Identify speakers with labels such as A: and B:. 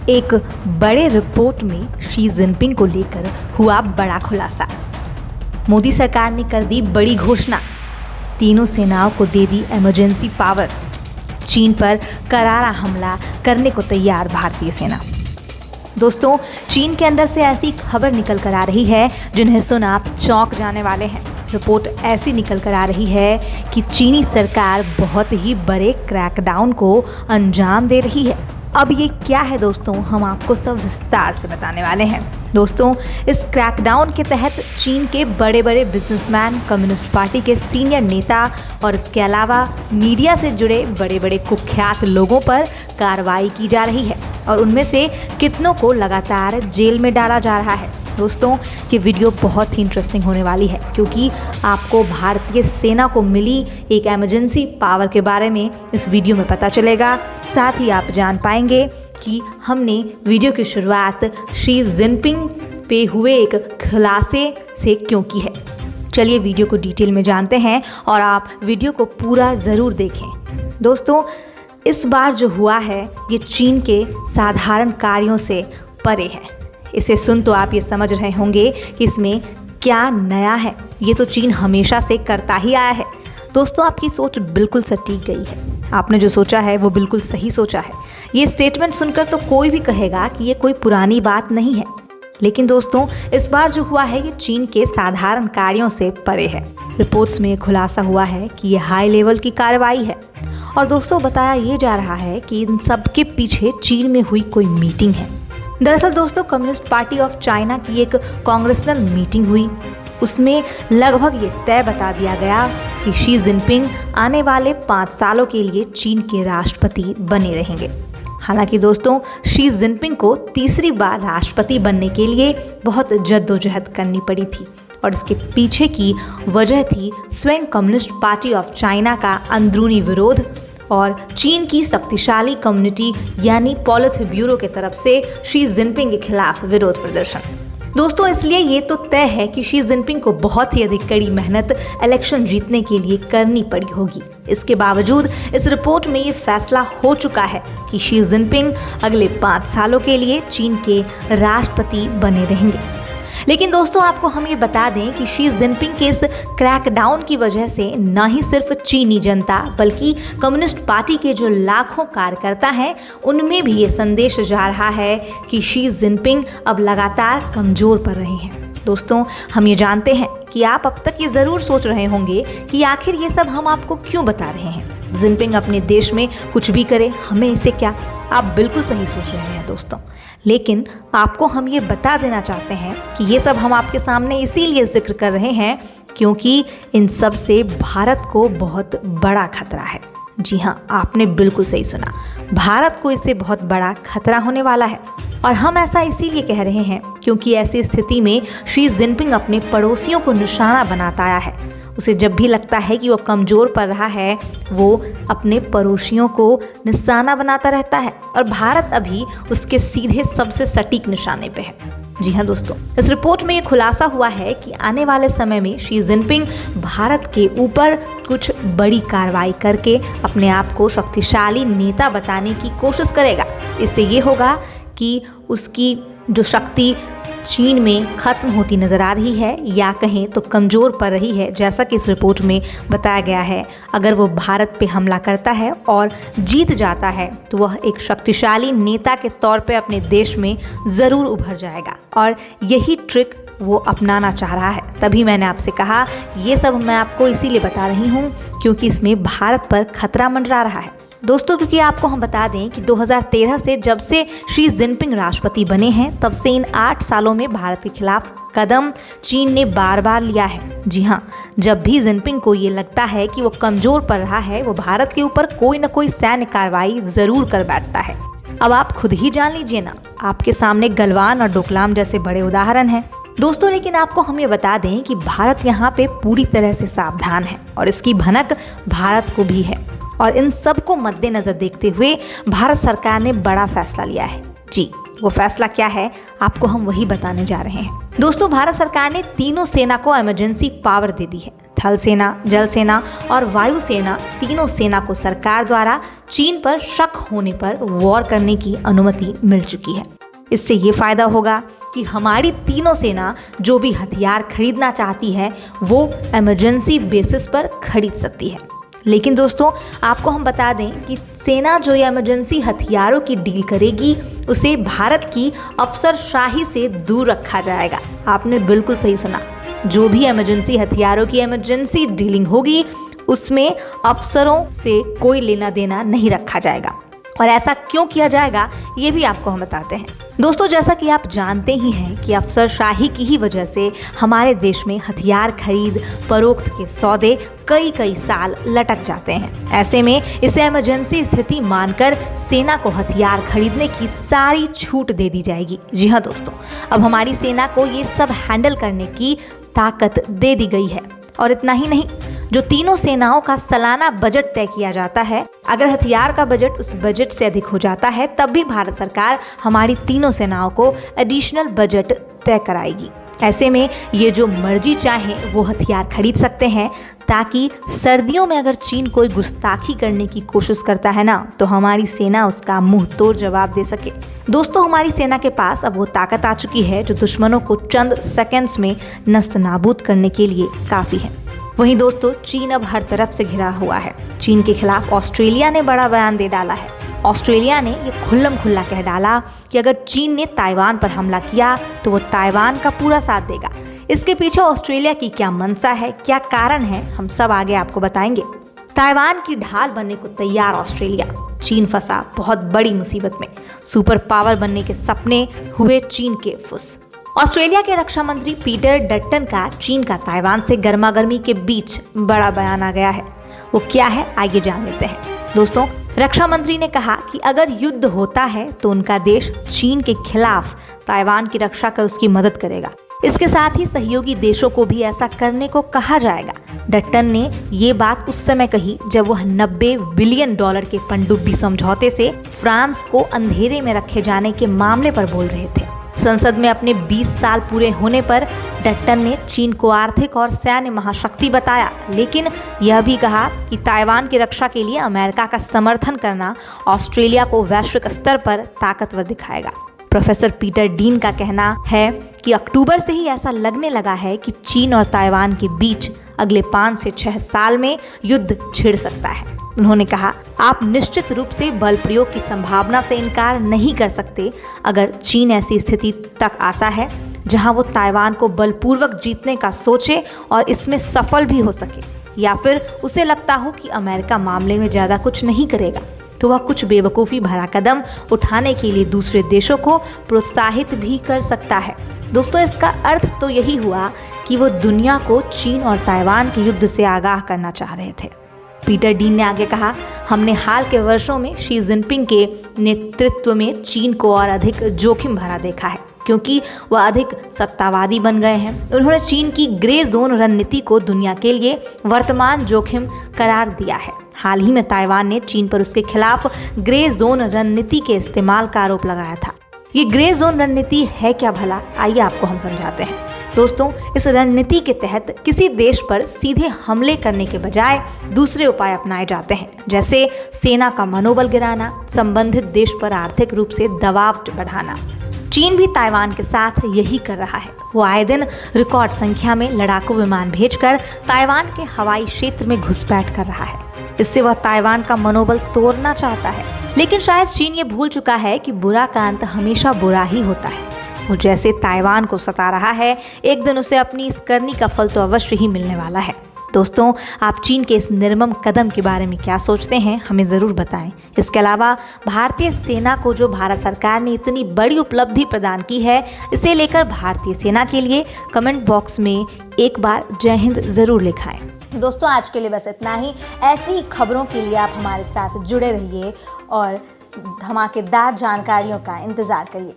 A: एक बड़े रिपोर्ट में शी जिनपिंग को लेकर हुआ बड़ा खुलासा। मोदी सरकार ने कर दी बड़ी घोषणा, तीनों सेनाओं को दे दी इमरजेंसी पावर, चीन पर करारा हमला करने को तैयार भारतीय सेना। दोस्तों, चीन के अंदर से ऐसी खबर निकल कर आ रही है जिन्हें सुन आप चौंक जाने वाले हैं। रिपोर्ट ऐसी निकल कर आ रही है कि चीनी सरकार बहुत ही बड़े क्रैकडाउन को अंजाम दे रही है। अब ये क्या है दोस्तों, हम आपको सब विस्तार से बताने वाले हैं। दोस्तों, इस क्रैकडाउन के तहत चीन के बड़े बड़े बिजनेसमैन, कम्युनिस्ट पार्टी के सीनियर नेता और इसके अलावा मीडिया से जुड़े बड़े बड़े कुख्यात लोगों पर कार्रवाई की जा रही है और उनमें से कितनों को लगातार जेल में डाला जा रहा है। दोस्तों, ये वीडियो बहुत ही इंटरेस्टिंग होने वाली है क्योंकि आपको भारतीय सेना को मिली एक इमरजेंसी पावर के बारे में इस वीडियो में पता चलेगा। साथ ही आप जान पाएंगे कि हमने वीडियो की शुरुआत शी जिनपिंग पे हुए एक खुलासे से क्यों की है। चलिए वीडियो को डिटेल में जानते हैं और आप वीडियो को पूरा ज़रूर देखें। दोस्तों, इस बार जो हुआ है ये चीन के साधारण कार्यों से परे है। इसे सुन तो आप ये समझ रहे होंगे कि इसमें क्या नया है। ये तो चीन हमेशा से करता ही आया है। दोस्तों, आपकी सोच बिल्कुल सटीक गई है। आपने जो सोचा है वो बिल्कुल सही सोचा है। ये स्टेटमेंट सुनकर तो कोई भी कहेगा कि ये कोई पुरानी बात नहीं है, लेकिन दोस्तों इस बार जो हुआ है ये चीन के साधारण कार्यों से परे है। रिपोर्ट्स में खुलासा हुआ है कि ये हाई लेवल की कार्रवाई है और दोस्तों बताया ये जा रहा है कि इन सब के पीछे चीन में हुई कोई मीटिंग है। दरअसल दोस्तों, कम्युनिस्ट पार्टी ऑफ चाइना की एक कांग्रेसनल मीटिंग हुई। उसमें लगभग ये तय बता दिया गया कि शी जिनपिंग आने वाले 5 सालों के लिए चीन के राष्ट्रपति बने रहेंगे। हालांकि दोस्तों, शी जिनपिंग को तीसरी बार राष्ट्रपति बनने के लिए बहुत जद्दोजहद करनी पड़ी थी और इसके पीछे की वजह थी स्वयं कम्युनिस्ट पार्टी ऑफ चाइना का अंदरूनी विरोध और चीन की शक्तिशाली कम्युनिटी यानी पॉलिट ब्यूरो के तरफ से शी जिनपिंग के खिलाफ विरोध प्रदर्शन। दोस्तों, इसलिए ये तो तय है कि शी जिनपिंग को बहुत ही अधिक कड़ी मेहनत इलेक्शन जीतने के लिए करनी पड़ी होगी। इसके बावजूद इस रिपोर्ट में ये फैसला हो चुका है कि शी जिनपिंग अगले 5 सालों के लिए चीन के राष्ट्रपति बने रहेंगे। लेकिन दोस्तों, आपको हम ये बता दें कि शी जिनपिंग के इस क्रैकडाउन की वजह से न ही सिर्फ चीनी जनता बल्कि कम्युनिस्ट पार्टी के जो लाखों कार्यकर्ता हैं उनमें भी ये संदेश जा रहा है कि शी जिनपिंग अब लगातार कमज़ोर पड़ रहे हैं। दोस्तों, हम ये जानते हैं कि आप अब तक ये ज़रूर सोच रहे होंगे कि आखिर ये सब हम आपको क्यों बता रहे हैं। जिनपिंग अपने देश में कुछ भी करे, हमें इससे क्या। आप बिल्कुल सही सोच रहे हैं दोस्तों, लेकिन आपको हम ये बता देना चाहते हैं कि ये सब हम आपके सामने इसीलिए जिक्र कर रहे हैं क्योंकि इन सब से भारत को बहुत बड़ा खतरा है। जी हाँ, आपने बिल्कुल सही सुना, भारत को इससे बहुत बड़ा खतरा होने वाला है। और हम ऐसा इसीलिए कह रहे हैं क्योंकि ऐसी स्थिति में शी जिनपिंग अपने पड़ोसियों को निशाना बनाता आया है। उसे जब भी लगता है कि वो कमज़ोर पड़ रहा है, वो अपने पड़ोसियों को निशाना बनाता रहता है और भारत अभी उसके सीधे सबसे सटीक निशाने पे है। जी हाँ दोस्तों, इस रिपोर्ट में ये खुलासा हुआ है कि आने वाले समय में शी जिनपिंग भारत के ऊपर कुछ बड़ी कार्रवाई करके अपने आप को शक्तिशाली नेता बताने की कोशिश करेगा। इससे ये होगा कि उसकी जो शक्ति चीन में ख़त्म होती नज़र आ रही है या कहें तो कमज़ोर पड़ रही है। जैसा कि इस रिपोर्ट में बताया गया है, अगर वो भारत पे हमला करता है और जीत जाता है तो वह एक शक्तिशाली नेता के तौर पे अपने देश में ज़रूर उभर जाएगा और यही ट्रिक वो अपनाना चाह रहा है। तभी मैंने आपसे कहा ये सब मैं आपको इसीलिए बता रही हूँ क्योंकि इसमें भारत पर खतरा मंडरा रहा है। दोस्तों, क्योंकि आपको हम बता दें कि 2013 से जब से शी जिनपिंग राष्ट्रपति बने हैं तब से इन 8 सालों में भारत के खिलाफ कदम चीन ने बार बार लिया है। जी हाँ, जब भी जिनपिंग को ये लगता है कि वो कमज़ोर पड़ रहा है, वो भारत के ऊपर कोई ना कोई सैन्य कार्रवाई ज़रूर कर बैठता है। अब आप खुद ही जान लीजिए ना, आपके सामने गलवान और डोकलाम जैसे बड़े उदाहरण हैं दोस्तों। लेकिन आपको हम ये बता दें कि भारत यहाँ पे पूरी तरह से सावधान है और इसकी भनक भारत को भी है और इन सब को मद्देनजर देखते हुए भारत सरकार ने बड़ा फैसला लिया है। जी, वो फैसला क्या है आपको हम वही बताने जा रहे हैं। दोस्तों, भारत सरकार ने तीनों सेना को इमरजेंसी पावर दे दी है। थल सेना, जल सेना और वायु सेना, तीनों सेना को सरकार द्वारा चीन पर शक होने पर वॉर करने की अनुमति मिल चुकी है। इससे ये फायदा होगा कि हमारी तीनों सेना जो भी हथियार खरीदना चाहती है वो इमरजेंसी बेसिस पर खरीद सकती है। लेकिन दोस्तों, आपको हम बता दें कि सेना जो ये इमरजेंसी हथियारों की डील करेगी उसे भारत की अफसरशाही से दूर रखा जाएगा। आपने बिल्कुल सही सुना, जो भी इमरजेंसी हथियारों की इमरजेंसी डीलिंग होगी उसमें अफसरों से कोई लेना देना नहीं रखा जाएगा। और ऐसा क्यों किया जाएगा ये भी आपको हम बताते हैं। दोस्तों, जैसा कि आप जानते ही हैं कि अफसरशाही की ही वजह से हमारे देश में हथियार खरीद फरोख्त के सौदे कई साल लटक जाते हैं। ऐसे में इसे इमरजेंसी स्थिति मानकर सेना को हथियार खरीदने की सारी छूट दे दी जाएगी। जी हाँ दोस्तों, अब हमारी सेना को ये सब हैंडल करने की ताकत दे दी गई है। और इतना ही नहीं, जो तीनों सेनाओं का सालाना बजट तय किया जाता है, अगर हथियार का बजट उस बजट से अधिक हो जाता है तब भी भारत सरकार हमारी तीनों सेनाओं को एडिशनल बजट तय कराएगी। ऐसे में ये जो मर्जी चाहे वो हथियार खरीद सकते हैं, ताकि सर्दियों में अगर चीन कोई गुस्ताखी करने की कोशिश करता है ना, तो हमारी सेना उसका मुंह तोड़ जवाब दे सके। दोस्तों, हमारी सेना के पास अब वो ताकत आ चुकी है जो दुश्मनों को चंद सेकंड्स में नस्त नाबूद करने के लिए काफ़ी है। वहीं दोस्तों, चीन अब हर तरफ से घिरा हुआ है। चीन के खिलाफ ऑस्ट्रेलिया ने बड़ा बयान दे डाला है। ऑस्ट्रेलिया ने ये खुल्लम खुल्ला कह डाला कि अगर चीन ने ताइवान पर हमला किया तो वो ताइवान का पूरा साथ देगा। इसके पीछे ऑस्ट्रेलिया की क्या मंशा है, क्या कारण है, हम सब आगे आपको बताएंगे। ताइवान की ढाल बनने को तैयार ऑस्ट्रेलिया, चीन फंसा बहुत बड़ी मुसीबत में। सुपर पावर बनने के सपने हुए चीन के फुस। ऑस्ट्रेलिया के रक्षा मंत्री पीटर डट्टन का चीन का ताइवान से गर्मागर्मी के बीच बड़ा बयान आ गया है। वो क्या है, आइए जान लेते हैं। दोस्तों, रक्षा मंत्री ने कहा कि अगर युद्ध होता है तो उनका देश चीन के खिलाफ ताइवान की रक्षा कर उसकी मदद करेगा। इसके साथ ही सहयोगी देशों को भी ऐसा करने को कहा जाएगा। डट्टन ने ये बात उस समय कही जब वह $90 बिलियन के पनडुब्बी समझौते से फ्रांस को अंधेरे में रखे जाने के मामले पर बोल रहे थे। संसद में अपने 20 साल पूरे होने पर डट्टन ने चीन को आर्थिक और सैन्य महाशक्ति बताया, लेकिन यह भी कहा कि ताइवान की रक्षा के लिए अमेरिका का समर्थन करना ऑस्ट्रेलिया को वैश्विक स्तर पर ताकतवर दिखाएगा। प्रोफेसर पीटर डीन का कहना है कि अक्टूबर से ही ऐसा लगने लगा है कि चीन और ताइवान के बीच अगले 5 से 6 साल में युद्ध छिड़ सकता है। उन्होंने कहा, आप निश्चित रूप से बल प्रयोग की संभावना से इनकार नहीं कर सकते अगर चीन ऐसी स्थिति तक आता है जहां वो ताइवान को बलपूर्वक जीतने का सोचे और इसमें सफल भी हो सके, या फिर उसे लगता हो कि अमेरिका मामले में ज़्यादा कुछ नहीं करेगा, तो वह कुछ बेवकूफ़ी भरा कदम उठाने के लिए दूसरे देशों को प्रोत्साहित भी कर सकता है। दोस्तों, इसका अर्थ तो यही हुआ कि वो दुनिया को चीन और ताइवान के युद्ध से आगाह करना चाह रहे थे। पीटर डीन ने आगे कहा, हमने हाल के वर्षों में शी जिनपिंग के नेतृत्व में चीन को और अधिक जोखिम भरा देखा है, क्योंकि वह अधिक सत्तावादी बन गए हैं। उन्होंने चीन की ग्रे जोन रणनीति को दुनिया के लिए वर्तमान जोखिम करार दिया है। हाल ही में ताइवान ने चीन पर उसके खिलाफ ग्रे जोन रणनीति के इस्तेमाल का आरोप लगाया था। ये ग्रे जोन रणनीति है क्या भला, आइए आपको हम समझाते हैं। दोस्तों, इस रणनीति के तहत किसी देश पर सीधे हमले करने के बजाय दूसरे उपाय अपनाए जाते हैं, जैसे सेना का मनोबल गिराना, संबंधित देश पर आर्थिक रूप से दबाव बढ़ाना। चीन भी ताइवान के साथ यही कर रहा है। वो आए दिन रिकॉर्ड संख्या में लड़ाकू विमान भेजकर ताइवान के हवाई क्षेत्र में घुसपैठ कर रहा है। इससे वह ताइवान का मनोबल तोड़ना चाहता है। लेकिन शायद चीन ये भूल चुका है कि बुरा का अंत हमेशा बुरा ही होता है। वो जैसे ताइवान को सता रहा है, एक दिन उसे अपनी इस करनी का फल तो अवश्य ही मिलने वाला है। दोस्तों, आप चीन के इस निर्मम कदम के बारे में क्या सोचते हैं, हमें ज़रूर बताएं। इसके अलावा भारतीय सेना को जो भारत सरकार ने इतनी बड़ी उपलब्धि प्रदान की है, इसे लेकर भारतीय सेना के लिए कमेंट बॉक्स में एक बार जय हिंद ज़रूर लिखाएं। दोस्तों, आज के लिए बस इतना ही। ऐसी ही खबरों के लिए आप हमारे साथ जुड़े रहिए और धमाकेदार जानकारियों का इंतज़ार करिए।